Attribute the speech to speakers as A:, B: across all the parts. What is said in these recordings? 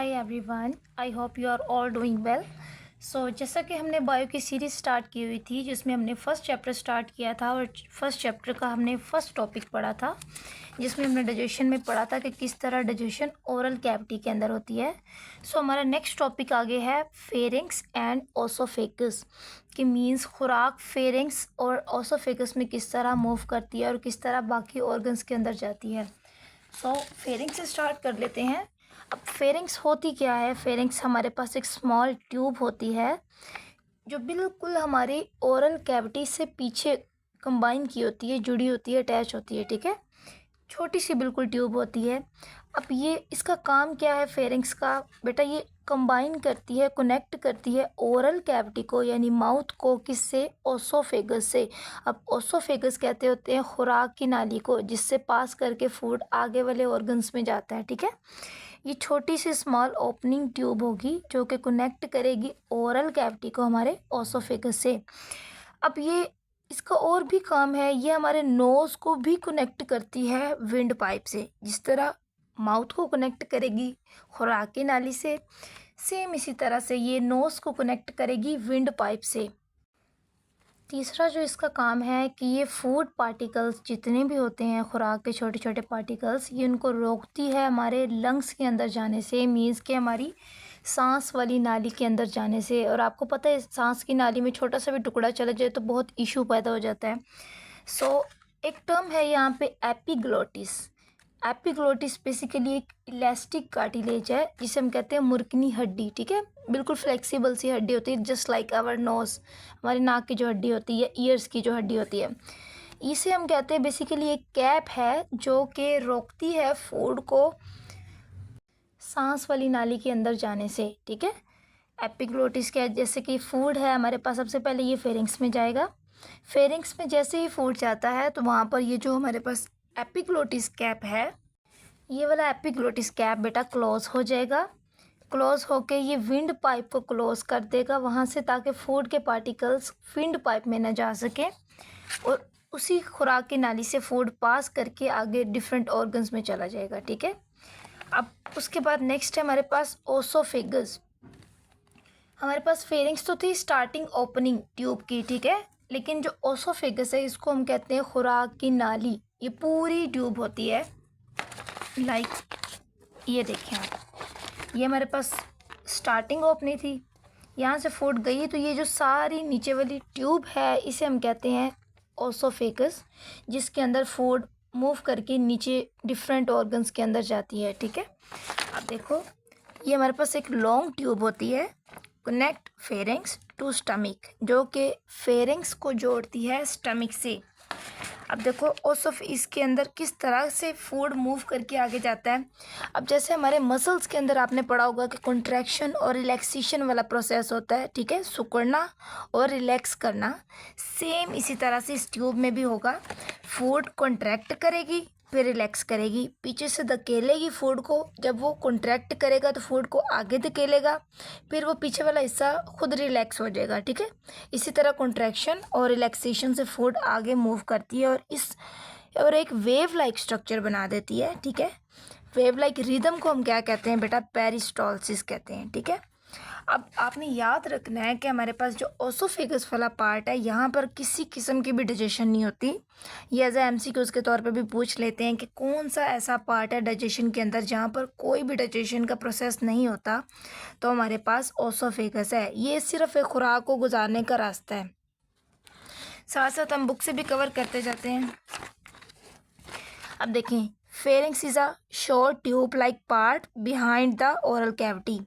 A: Hi everyone, I hope you are all doing well. जैसा कि हमने बायो की सीरीज़ स्टार्ट की हुई थी जिसमें हमने फर्स्ट चैप्टर स्टार्ट किया था और फर्स्ट चैप्टर का हमने फर्स्ट टॉपिक पढ़ा था जिसमें हमने डाइजेशन में पढ़ा था कि किस तरह डाइजेशन ओरल कैविटी के अंदर होती है। हमारा नेक्स्ट टॉपिक आगे है फेरिंग्स एंड ओसोफेगस कि मीन्स खुराक फेरिंग्स और ओसोफेगस में किस तरह मूव करती है और किस तरह बाकी ऑर्गन्स के अंदर जाती है। फेरिंग्स से स्टार्ट कर लेते हैं। अब फेरिंग्स होती क्या है? फेरिंग्स हमारे पास एक स्मॉल ट्यूब होती है जो बिल्कुल हमारी ओरल कैविटी से पीछे कंबाइन की होती है, जुड़ी होती है, अटैच होती है। ठीक है, छोटी सी बिल्कुल ट्यूब होती है। अब ये इसका काम क्या है फेरिंग्स का? बेटा ये कंबाइन करती है, कनेक्ट करती है ओरल कैविटी को यानी माउथ को किससे? ओसोफेगस से। अब ओसोफेगस कहते होते हैं खुराक की नाली को जिससे पास करके फूड आगे वाले ऑर्गन्स में जाता है। ठीक है, ये छोटी सी स्मॉल ओपनिंग ट्यूब होगी जो कि कनेक्ट करेगी ओरल कैविटी को हमारे ओसोफेगस से। अब ये इसका और भी काम है, ये हमारे नोज़ को भी कनेक्ट करती है विंड पाइप से। जिस तरह माउथ को कनेक्ट करेगी खुराक की नाली से, सेम इसी तरह से ये नोज़ को कनेक्ट करेगी विंड पाइप से। तीसरा जो इसका काम है कि ये फूड पार्टिकल्स जितने भी होते हैं, खुराक के छोटे छोटे पार्टिकल्स, ये उनको रोकती है हमारे लंग्स के अंदर जाने से, मीन्स के हमारी सांस वाली नाली के अंदर जाने से। और आपको पता है सांस की नाली में छोटा सा भी टुकड़ा चला जाए तो बहुत इशू पैदा हो जाता है। एक टर्म है यहाँ पे एपिग्लोटिस। एपिग्लोटिस बेसिकली एक इलास्टिक कार्टिलेज है जिसे हम कहते हैं मुर्कनी हड्डी। ठीक है, बिल्कुल फ्लेक्सिबल सी हड्डी होती है, जस्ट लाइक आवर नोज, हमारी नाक की जो हड्डी होती है, ईयर्स की जो हड्डी होती है। इसे हम कहते हैं बेसिकली एक कैप है जो कि रोकती है फूड को सांस वाली नाली के अंदर जाने से। ठीक है, एपिग्लोटिस क्या है? जैसे कि फूड है हमारे पास, सबसे पहले ये फेरिंग्स में जाएगा। फेरिंग्स में जैसे ही फूड जाता है तो वहाँ पर ये जो हमारे पास एपिग्लोटिस कैप है, ये वाला एपिग्लोटिस कैप बेटा क्लोज हो जाएगा। क्लोज होके ये विंड पाइप को क्लोज कर देगा वहाँ से, ताकि फूड के पार्टिकल्स विंड पाइप में न जा सके और उसी खुराक की नाली से फूड पास करके आगे डिफरेंट ऑर्गन्स में चला जाएगा। ठीक है, अब उसके बाद नेक्स्ट है हमारे पास ओसोफेगस। हमारे पास फेरिंग्स तो थी स्टार्टिंग ओपनिंग ट्यूब की, ठीक है, लेकिन जो ओसोफेगस है इसको हम कहते हैं खुराक की नाली। ये पूरी ट्यूब होती है, लाइक ये देखें आप, ये हमारे पास स्टार्टिंग ओपनिंग थी, यहाँ से फूड गई तो ये जो सारी नीचे वाली ट्यूब है इसे हम कहते हैं ओसोफेगस, जिसके अंदर फूड मूव करके नीचे डिफरेंट ऑर्गन्स के अंदर जाती है। ठीक है, अब देखो ये हमारे पास एक लॉन्ग ट्यूब होती है, कनेक्ट फेरिंग्स टू स्टमक, जो कि फेरिंग्स को जोड़ती है स्टमक से। अब देखो इसके अंदर किस तरह से फूड मूव करके आगे जाता है। अब जैसे हमारे मसल्स के अंदर आपने पढ़ा होगा कि कॉन्ट्रैक्शन और रिलैक्सेशन वाला प्रोसेस होता है, ठीक है, सिकुड़ना और रिलैक्स करना, सेम इसी तरह से इस ट्यूब में भी होगा। फूड कॉन्ट्रैक्ट करेगी फिर रिलैक्स करेगी, पीछे से धकेलेगी फूड को, जब वो कॉन्ट्रैक्ट करेगा तो फूड को आगे धकेलेगा, फिर वो पीछे वाला हिस्सा खुद रिलैक्स हो जाएगा। ठीक है, इसी तरह कॉन्ट्रैक्शन और रिलैक्सेशन से फूड आगे मूव करती है और एक वेव लाइक स्ट्रक्चर बना देती है। ठीक है, वेव लाइक रिदम को हम क्या कहते हैं बेटा? पेरिस्टालसिस कहते हैं। ठीक है, अब आपने याद रखना है कि हमारे पास जो ओसोफेगस वाला पार्ट है यहाँ पर किसी किस्म की भी डाइजेशन नहीं होती। ये एज एमसीक्यूज के तौर पे भी पूछ लेते हैं कि कौन सा ऐसा पार्ट है डाइजेशन के अंदर जहाँ पर कोई भी डाइजेशन का प्रोसेस नहीं होता, तो हमारे पास ओसोफेगस है। ये सिर्फ एक खुराक को गुजारने का रास्ता है। साथ साथ हम बुक से भी कवर करते जाते हैं। अब देखें, pharynx is a short tube like part behind the oral cavity.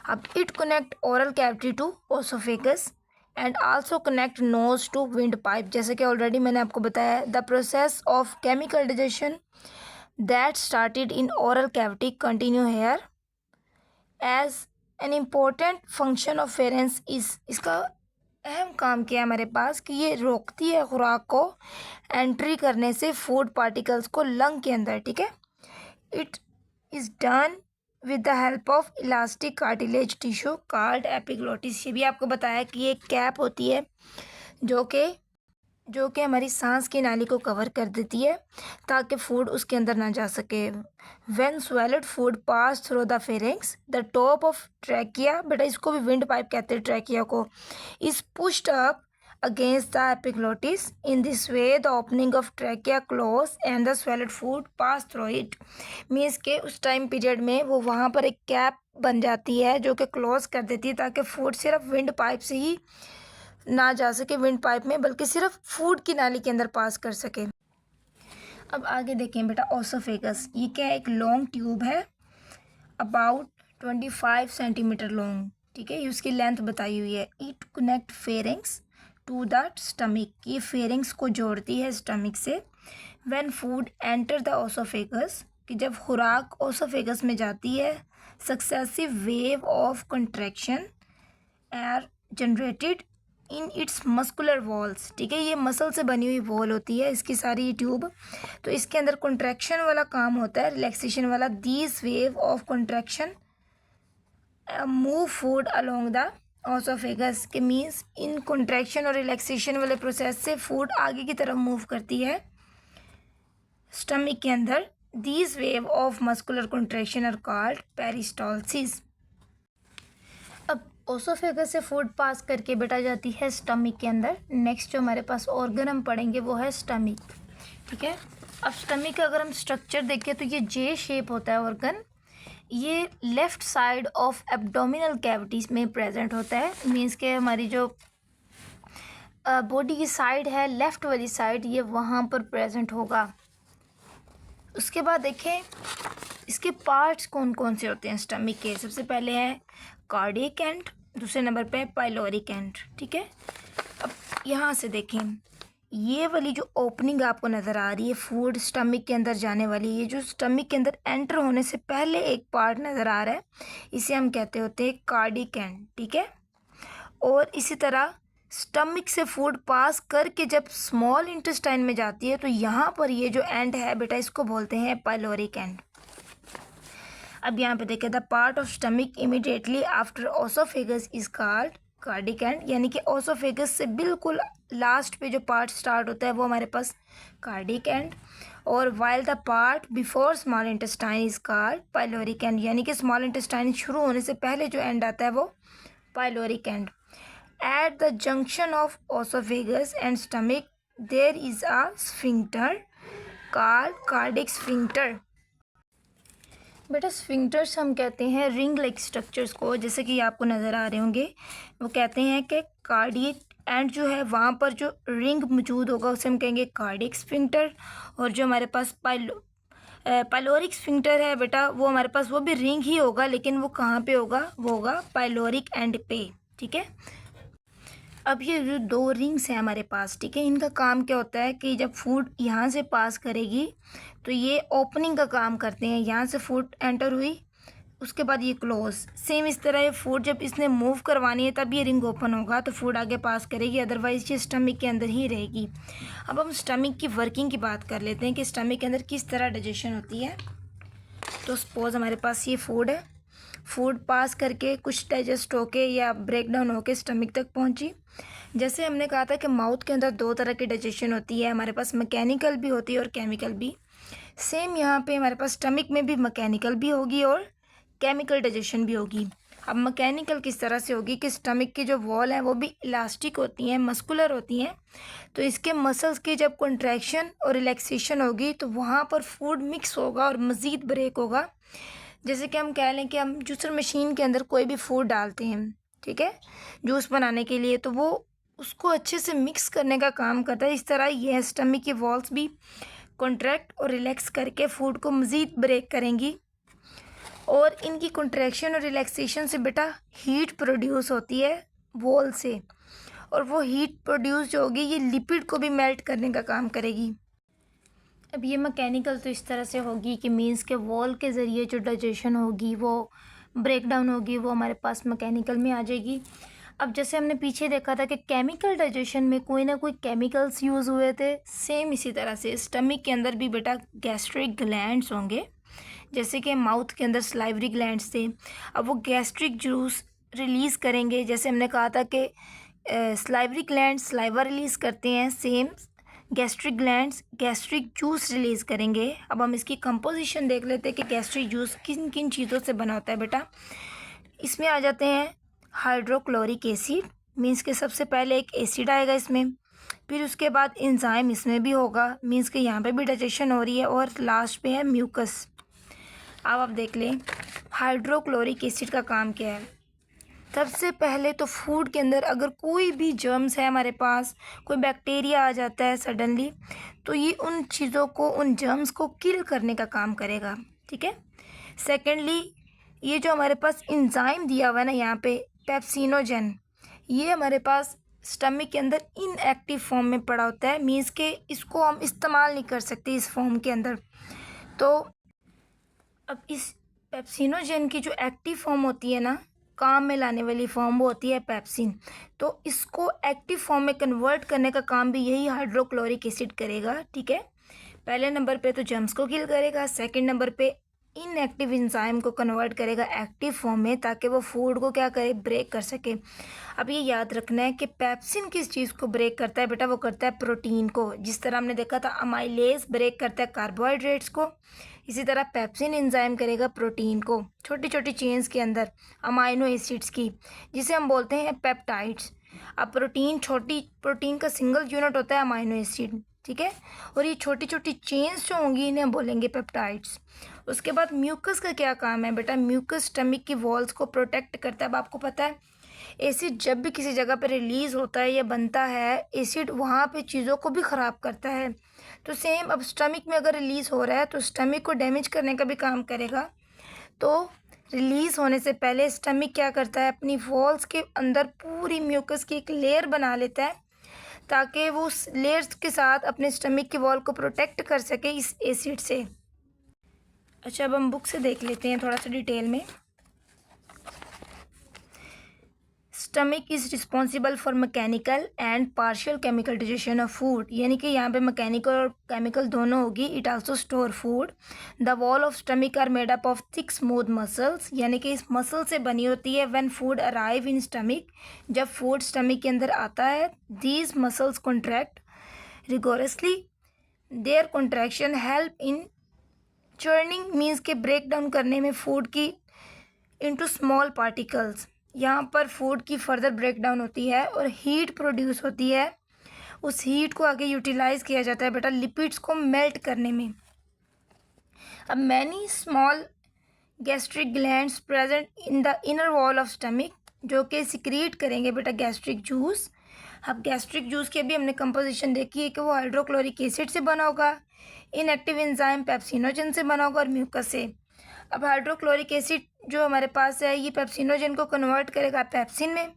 A: अब it connect oral cavity to oesophagus and also connect nose to wind pipe. जैसे कि ऑलरेडी मैंने आपको बताया, the process of chemical digestion that started in oral cavity continue here as an important function of pharynx is. इसका अहम काम क्या है हमारे पास कि ये रोकती है खुराक को एंट्री करने से फूड पार्टिकल्स को लंग के अंदर। ठीक है, it is done with the help of elastic cartilage tissue called epiglottis. ये भी आपको बताया कि ये कैप होती है जो कि जो कि हमारी सांस की नाली को कवर कर देती है ताकि फूड उसके अंदर ना जा सके। When swallowed food pass through the pharynx the top of trachea, बेटा इसको भी विंड पाइप कहते हैं ट्रैकिया को, is pushed up against the epiglottis. In this way the opening of trachea close and the swallowed food pass through it. Means के उस time period में वो वहाँ पर एक कैप बन जाती है जो कि क्लोज कर देती है ताकि फूड सिर्फ विंड पाइप से ही ना जा सके विंड पाइप में, बल्कि सिर्फ फूड की नाली के अंदर पास कर सके। अब आगे देखें बेटा ओसोफेगस, ये क्या है, एक लॉन्ग ट्यूब है अबाउट 25 सेंटीमीटर लॉन्ग, ठीक है, ये उसकी लेंथ बताई हुई है। It connect pharynx to the stomach, ये फेरिंग्स को जोड़ती है स्टमक से। When food enter the oesophagus, कि जब खुराक ओसोफेगस में जाती है, successive wave of contraction are generated in its muscular walls, ठीक है, ये मसल से बनी हुई वॉल होती है इसकी सारी ये ट्यूब, तो इसके अंदर कंट्रैक्शन वाला काम होता है, रिलैक्सेशन वाला। These wave of contraction move food along the oesophagus, के मीन्स इन कंट्रैक्शन और रिलैक्सेशन वाले प्रोसेस से फूड आगे की तरफ मूव करती है स्टमक के अंदर। These wave of muscular contraction are called peristalsis. अब ओसोफेगस से फूड पास करके बेटा जाती है स्टमक के अंदर। नेक्स्ट जो हमारे पास ऑर्गन हम पढ़ेंगे वो है स्टमक, ठीक है। अब स्टमक का अगर हम स्ट्रक्चर देखें तो ये जे शेप होता है ऑर्गन, ये left side of abdominal cavities में प्रेजेंट होता है। मीन्स के हमारी जो बॉडी की साइड है, लेफ़्ट वाली साइड, ये वहाँ पर प्रेजेंट होगा। उसके बाद देखें इसके पार्ट्स कौन कौन से होते हैं स्टमक के। सबसे पहले है कार्डियक एंड, दूसरे नंबर पे पाइलोरिक एंड, ठीक है। अब यहाँ से देखें ये वाली जो ओपनिंग आपको नज़र आ रही है फूड स्टमक के अंदर जाने वाली, ये जो स्टमक के अंदर एंटर होने से पहले एक पार्ट नज़र आ रहा है, इसे हम कहते होते हैं कार्डियक एंड, ठीक है। और इसी तरह स्टमक से फूड पास करके जब स्मॉल इंटेस्टाइन में जाती है तो यहाँ पर ये जो एंड है बेटा इसको बोलते हैं पाइलोरिक एंड। अब यहाँ पे देखें the part of stomach immediately after oesophagus is called cardiac and, यानी कि ओसोफेगस से बिल्कुल लास्ट पे जो पार्ट स्टार्ट होता है वो हमारे पास कार्डिक एंड। और while the part before small intestine is called pyloric and, यानी कि स्मॉल इंटेस्टाइन शुरू होने से पहले जो एंड आता है वो pyloric end. At the junction of oesophagus and stomach there is a sphincter called cardiac sphincter. बेटा स्फिंक्टर्स हम कहते हैं रिंग लाइक स्ट्रक्चर्स को, जैसे कि आपको नज़र आ रहे होंगे, वो कहते हैं कि कार्डियक एंड जो है वहाँ पर जो रिंग मौजूद होगा उसे हम कहेंगे कार्डियक स्फिंक्टर। और जो हमारे पास पाइलोरिक स्फिंक्टर है बेटा वो हमारे पास वो भी रिंग ही होगा, लेकिन वो कहाँ पे होगा, वो होगा पाइलोरिक एंड पे, ठीक है। अब ये जो दो रिंग्स हैं हमारे पास, ठीक है, इनका काम क्या होता है कि जब फूड यहाँ से पास करेगी तो ये ओपनिंग का काम करते हैं। यहाँ से फूड एंटर हुई, उसके बाद ये क्लोज, सेम इस तरह ये फूड जब इसने मूव करवानी है तब ये रिंग ओपन होगा तो फूड आगे पास करेगी, अदरवाइज ये स्टमक के अंदर ही रहेगी। अब हम स्टमक की वर्किंग की बात कर लेते हैं कि स्टमक के अंदर किस तरह डाइजेशन होती है। तो सपोज हमारे पास ये फूड है, फूड पास करके कुछ डाइजेस्ट होके या ब्रेक डाउन होके स्टमक तक पहुंची। जैसे हमने कहा था कि माउथ के अंदर दो तरह की डाइजेशन होती है, हमारे पास मैकेनिकल भी होती है और केमिकल भी। सेम यहाँ पे हमारे पास स्टमक में भी मैकेनिकल भी होगी और केमिकल डाइजेशन भी होगी। अब मैकेनिकल किस तरह से होगी कि स्टमक की जो वॉल है वो भी इलास्टिक होती हैं, मस्कुलर होती हैं, तो इसके मसल्स की जब कंट्रैक्शन और रिलैक्सेशन होगी तो वहाँ पर फूड मिक्स होगा और मज़ीद ब्रेक होगा। जैसे कि हम कह लें कि हम जूसर मशीन के अंदर कोई भी फूड डालते हैं, ठीक है, जूस बनाने के लिए, तो वो उसको अच्छे से मिक्स करने का काम करता है। इस तरह यह स्टमक की वॉल्स भी कॉन्ट्रैक्ट और रिलैक्स करके फूड को मज़ीद ब्रेक करेंगी। और इनकी कॉन्ट्रैक्शन और रिलैक्सेशन से बेटा हीट प्रोड्यूस होती है वॉल से, और वो हीट प्रोड्यूस जो होगी ये लिपिड को भी मेल्ट करने का काम करेगी। अब ये मैकेनिकल तो इस तरह से होगी कि मीन्स के वॉल के ज़रिए जो डाइजेशन होगी वो ब्रेक डाउन होगी, वो हमारे पास मैकेनिकल में आ जाएगी। अब जैसे हमने पीछे देखा था कि केमिकल डाइजेशन में कोई ना कोई केमिकल्स यूज़ हुए थे, सेम इसी तरह से स्टमक के अंदर भी बेटा गैस्ट्रिक ग्लैंड्स होंगे, जैसे कि माउथ के अंदर सलाइवरी ग्लैंड्स थे। अब वो गैस्ट्रिक जूस रिलीज़ करेंगे, जैसे हमने कहा था कि सलाइवरी ग्लैंड सलाइवा रिलीज़ करते हैं, same gastric glands gastric juice release करेंगे। अब हम इसकी कंपोजिशन देख लेते हैं कि गैस्ट्रिक जूस किन किन चीज़ों से बना होता है बेटा। इसमें आ जाते हैं हाइड्रोक्लोरिक एसिड, मीन्स के सबसे पहले एक एसिड आएगा इसमें, फिर उसके बाद एंजाइम इसमें भी होगा, मीन्स के यहाँ पे भी डाइजेशन हो रही है, और लास्ट पे है म्यूकस। अब आप देख लें हाइड्रोक्लोरिक एसिड का काम क्या है। सबसे पहले तो फूड के अंदर अगर कोई भी जर्म्स है हमारे पास, कोई बैक्टीरिया आ जाता है सडनली, तो ये उन चीज़ों को, उन जर्म्स को किल करने का काम करेगा, ठीक है। सेकेंडली, ये जो हमारे पास एंजाइम दिया हुआ है ना यहाँ पे पेप्सिनोजेन, ये हमारे पास स्टमक के अंदर इनएक्टिव फॉर्म में पड़ा होता है, मीन्स के इसको हम इस्तेमाल नहीं कर सकते इस फॉर्म के अंदर। तो अब इस पेप्सिनोजेन की जो एक्टिव फॉर्म होती है ना, काम में लाने वाली फॉर्म, वो होती है पेप्सिन। तो इसको एक्टिव फॉर्म में कन्वर्ट करने का काम भी यही हाइड्रोक्लोरिक एसिड करेगा, ठीक है। पहले नंबर पे तो जर्म्स को किल करेगा, सेकंड नंबर पे इनएक्टिव एंजाइम को कन्वर्ट करेगा एक्टिव फॉर्म में, ताकि वो फूड को क्या करे, ब्रेक कर सके। अब ये याद रखना है कि पेप्सिन किस चीज़ को ब्रेक करता है बेटा, वो करता है प्रोटीन को। जिस तरह हमने देखा था अमाइलेज ब्रेक करता है कार्बोहाइड्रेट्स को, इसी तरह पेप्सिन एंजाइम करेगा प्रोटीन को, छोटी छोटी चेन्स के अंदर अमाइनो एसिड्स की, जिसे हम बोलते हैं पेप्टाइड्स। अब प्रोटीन का सिंगल यूनिट होता है अमाइनो एसिड, ठीक है, और ये छोटी छोटी चेन्स जो होंगी इन्हें हम बोलेंगे पेप्टाइड्स। उसके बाद म्यूकस का क्या काम है बेटा, म्यूकस स्टमक की वॉल्स को प्रोटेक्ट करता है। अब आपको पता है एसिड जब भी किसी जगह पर रिलीज़ होता है या बनता है, एसिड वहाँ पे चीज़ों को भी ख़राब करता है। तो सेम अब स्टमक में अगर रिलीज़ हो रहा है तो स्टमक को डैमेज करने का भी काम करेगा। तो रिलीज़ होने से पहले स्टमक क्या करता है, अपनी वॉल्स के अंदर पूरी म्यूकस की एक लेयर बना लेता है, ताकि वो उस लेयर्स के साथ अपने स्टमक की वॉल को प्रोटेक्ट कर सके इस एसिड से। अच्छा, अब हम बुक से देख लेते हैं थोड़ा सा डिटेल में। Stomach is responsible for mechanical and partial chemical digestion of food, यानी कि यहाँ पे मैकेनिकल और केमिकल दोनों होगी। It also store food. The wall of stomach are made up of thick smooth muscles, यानी कि इस मसल से बनी होती है। When food arrive in stomach, जब फूड स्टमक के अंदर आता है, these muscles contract rigorously. Their contraction help in churning, means के ब्रेक डाउन करने में फूड की इनटू स्मॉल पार्टिकल्स। यहाँ पर फूड की फर्दर ब्रेक डाउन होती है और हीट प्रोड्यूस होती है। उस हीट को आगे यूटिलाइज किया जाता है बेटा लिपिड्स को मेल्ट करने में। अब many small gastric glands present in the inner wall of stomach, जो कि सिक्रीट करेंगे बेटा गैस्ट्रिक जूस। अब गैस्ट्रिक जूस की भी हमने कंपोजिशन देखी है कि वो हाइड्रोक्लोरिक एसिड से बना होगा, इनएक्टिव एंजाइम पेप्सिनोजेन से बना होगा और म्यूकस से। अब हाइड्रोक्लोरिक एसिड जो हमारे पास है, ये पेप्सिनोजेन को कन्वर्ट करेगा पेप्सिन में,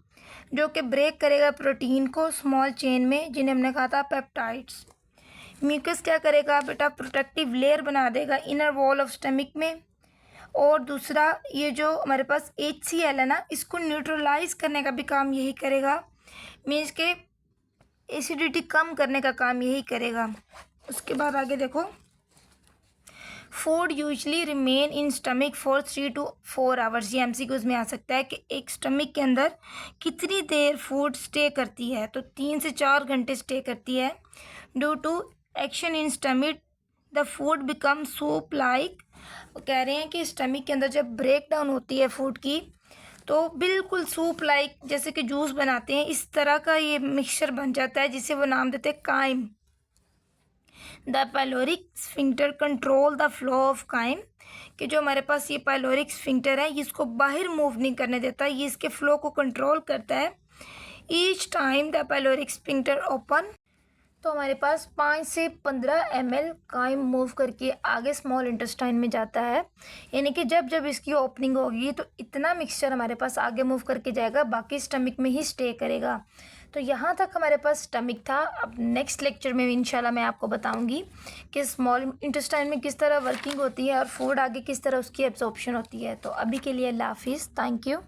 A: जो कि ब्रेक करेगा प्रोटीन को स्मॉल चेन में, जिन्हें हमने कहा था पेप्टाइड्स। म्यूकस क्या करेगा बेटा, प्रोटेक्टिव लेयर बना देगा इनर वॉल ऑफ स्टमक में। और दूसरा, ये जो हमारे पास HCl है ना, इसको न्यूट्रलाइज करने का भी काम यही करेगा, मीन्स के एसिडिटी कम करने का काम यही करेगा। उसके बाद आगे देखो, food usually remain in stomach for 3 to 4 hours. ये MCQs में आ सकता है कि एक स्टमक के अंदर कितनी देर फूड स्टे करती है, तो 3 से 4 घंटे स्टे करती है। Due to action in stomach the food become soup like. कह रहे हैं कि स्टमक के अंदर जब ब्रेक डाउन होती है फूड की, तो बिल्कुल सूप लाइक, जैसे कि जूस बनाते हैं इस तरह का ये मिक्सचर बन जाता है, जिसे वो नाम देते हैं chyme. The pyloric sphincter control the flow of chyme, कि जो हमारे पास ये पाइलोरिक स्फिंक्टर है, इसको बाहर मूव नहीं करने देता, ये इसके फ्लो को कंट्रोल करता है। Each time the pyloric sphincter open, तो हमारे पास 5 से 15 ml काइम मूव करके आगे स्मॉल इंटेस्टाइन में जाता है, यानी कि जब जब इसकी ओपनिंग होगी तो इतना मिक्सचर हमारे पास आगे मूव करके जाएगा, बाकी स्टमक में ही स्टे करेगा। तो यहाँ तक हमारे पास स्टमक था। अब नेक्स्ट लेक्चर में इंशाल्लाह मैं आपको बताऊंगी कि स्मॉल इंटेस्टाइन में किस तरह वर्किंग होती है और फूड आगे किस तरह उसकी एब्जॉर्प्शन होती है। तो अभी के लिए अल्लाह हाफिज़, थैंक यू।